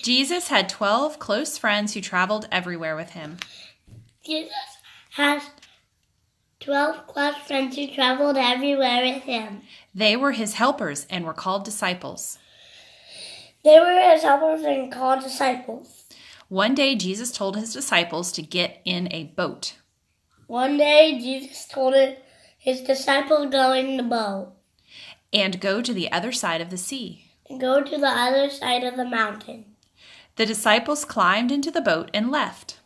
Jesus had 12 close friends who traveled everywhere with him. Jesus has 12 close friends who traveled everywhere with him. They were his helpers and were called disciples. They were his helpers and called disciples. One day, Jesus told his disciples to get in a boat. One day, Jesus told his disciples go in the boat. And go to the other side of the sea. And go to the other side of the mountain. The disciples climbed into the boat and left.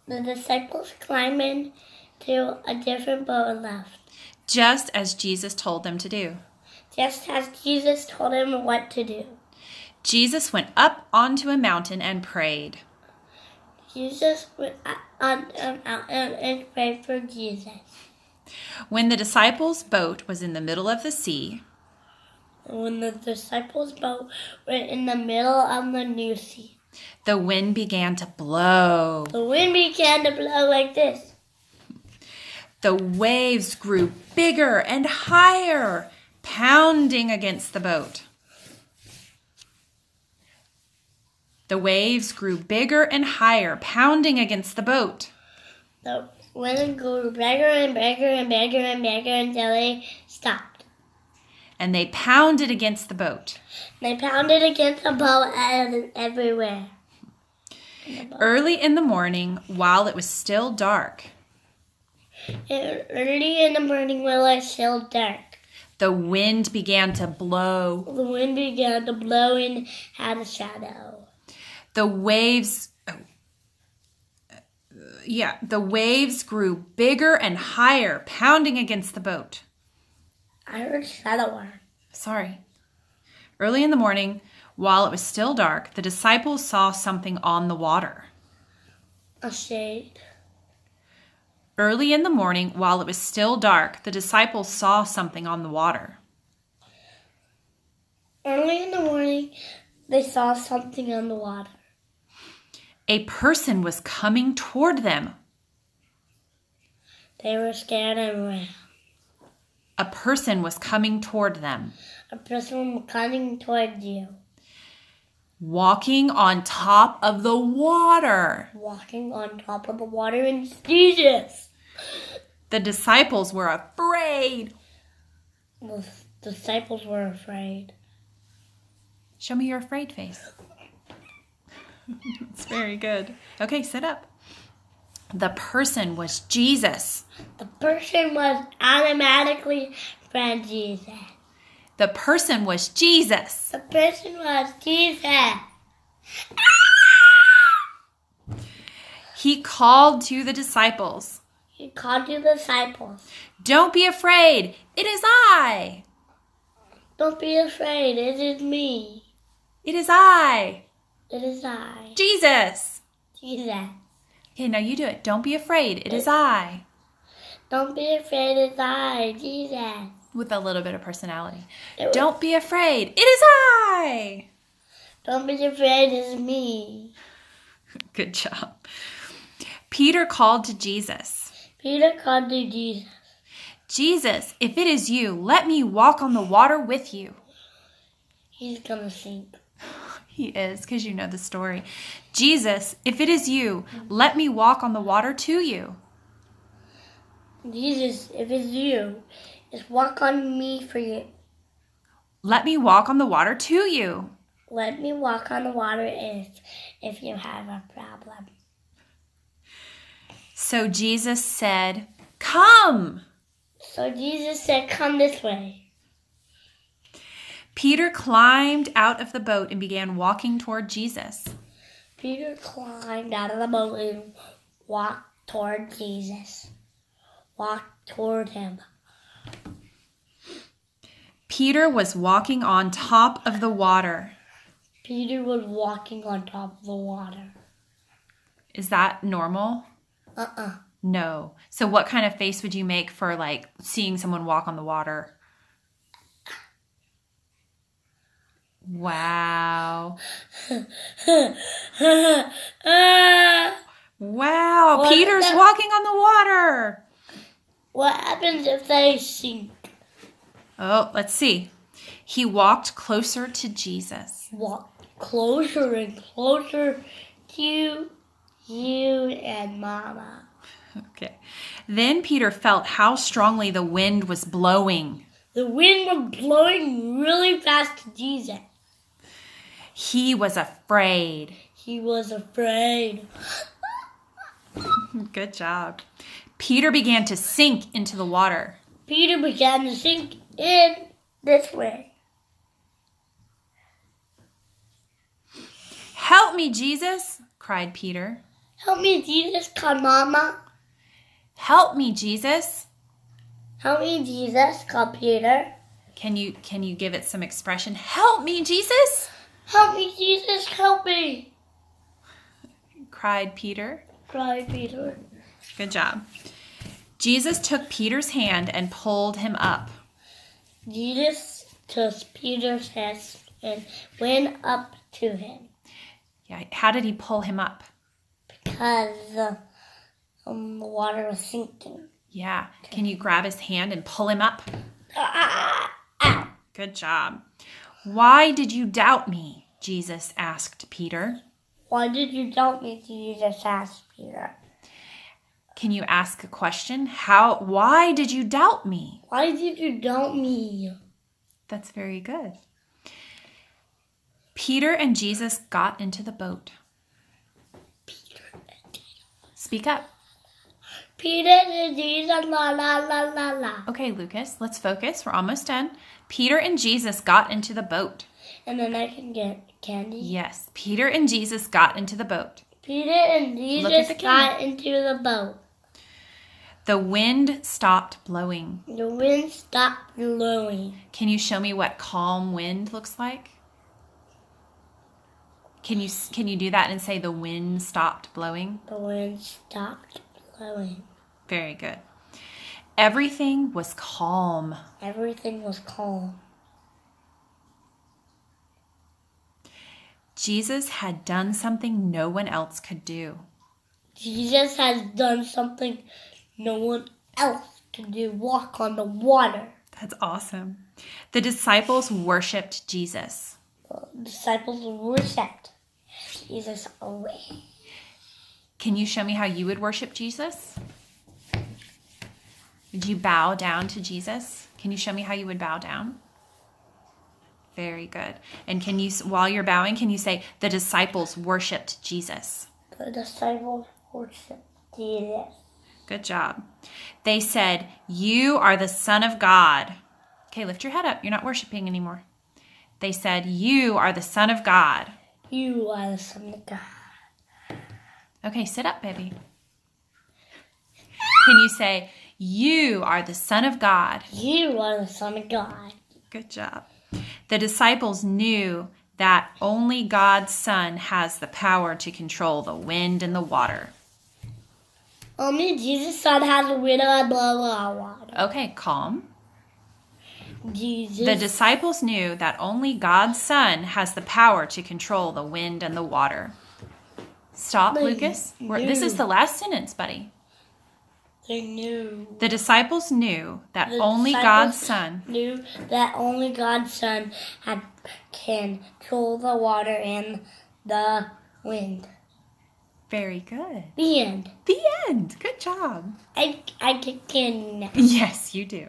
The disciples climbed into a different boat and left. Just as Jesus told them to do. Just as Jesus told them what to do. Jesus went up onto a mountain and prayed. Jesus went on a mountain and prayed for Jesus. When the disciples' boat was in the middle of the sea, when the disciples' boat went in the middle of the new sea, the wind began to blow. The wind began to blow like this. The waves grew bigger and higher, pounding against the boat. The waves grew bigger and higher, pounding against the boat. The wind grew bigger and bigger and bigger and bigger until they stopped. And they pounded against the boat. They pounded against the boat and everywhere. Early in the morning, while it was still dark. Early in the morning, while it was still dark. The wind began to blow. The wind began to blow and had a shadow. The waves grew bigger and higher, pounding against the boat. I heard shadow worm. Sorry. Early in the morning, while it was still dark, the disciples saw something on the water. A shade. Early in the morning, while it was still dark, the disciples saw something on the water. Early in the morning, they saw something on the water. A person was coming toward them. They were scared and ran. A person was coming toward them. A person was coming toward you. Walking on top of the water. Walking on top of the water in Jesus. The disciples were afraid. The disciples were afraid. Show me your afraid face. It's very good. Okay, sit up. The person was Jesus. The person was automatically from Jesus. The person was Jesus. The person was Jesus. He called to the disciples. He called to the disciples. Don't be afraid. It is I. Don't be afraid. It is me. It is I. It is I. Jesus. Jesus. Okay, now you do it. Don't be afraid. It is I. Don't be afraid. It is I. Jesus. With a little bit of personality. Don't be afraid. It is I. Don't be afraid. It is me. Good job. Peter called to Jesus. Peter called to Jesus. Jesus, if it is you, let me walk on the water with you. He's gonna sink. He is, because you know the story. Jesus, if it is you, let me walk on the water to you. Jesus, if it's you, just walk on me for you. Let me walk on the water to you. Let me walk on the water if you have a problem. So Jesus said, come. So Jesus said, come this way. Peter climbed out of the boat and began walking toward Jesus. Peter climbed out of the boat and walked toward Jesus. Walked toward him. Peter was walking on top of the water. Peter was walking on top of the water. Is that normal? No. So what kind of face would you make for like seeing someone walk on the water? Wow. Wow. What Peter's walking on the water. What happens if they sink? Oh, let's see. He walked closer to Jesus. Walked closer and closer to you and Mama. Okay. Then Peter felt how strongly the wind was blowing. The wind was blowing really fast to Jesus. He was afraid. He was afraid. Good job. Peter began to sink into the water. Peter began to sink in this way. Help me, Jesus, cried Peter. Help me, Jesus, called Mama. Help me, Jesus. Help me, Jesus, called Peter. Can you give it some expression? Help me, Jesus, Help me, Jesus, help me, cried Peter. cried Peter. Good job. Jesus took Peter's hand and pulled him up. Jesus took Peter's hand and went up to him. Yeah, how did he pull him up? Because the water was sinking. Yeah. Can you grab his hand and pull him up? Good job. Why did you doubt me? Jesus asked Peter. Why did you doubt me? Jesus asked Peter. Can you ask a question? Why did you doubt me? Why did you doubt me? That's very good. Peter and Jesus got into the boat. Speak up. Peter and Jesus, la la la la la. Okay, Lucas, let's focus. We're almost done. Peter and Jesus got into the boat. And then I can get candy. Yes, Peter and Jesus got into the boat. Peter and Jesus got into the boat. The wind stopped blowing. The wind stopped blowing. Can you show me what calm wind looks like? Can you do that and say the wind stopped blowing? The wind stopped blowing. Very good. Everything was calm. Everything was calm. Jesus had done something no one else could do. Jesus has done something no one else can do. Walk on the water. That's awesome. The disciples worshiped Jesus. The disciples worshiped Jesus away. Can you show me how you would worship Jesus? Would you bow down to Jesus? Can you show me how you would bow down? Very good. And can you, while you're bowing, can you say, the disciples worshiped Jesus? The disciples worshiped Jesus. Good job. They said, you are the Son of God. Okay, lift your head up. You're not worshiping anymore. They said, you are the Son of God. You are the Son of God. Okay, sit up, baby. Can you say, you are the Son of God? You are the Son of God. Good job. The disciples knew that only God's Son has the power to control the wind and the water. Only Jesus' Son has the wind and blow water. Okay, calm. Jesus. The disciples knew that only God's Son has the power to control the wind and the water. Stop, Lucas. This is the last sentence, buddy. They knew. The disciples knew that only God's Son knew that only God's Son can control the water and the wind. Very good. The end. The end. Good job. I get candy now. Yes, you do.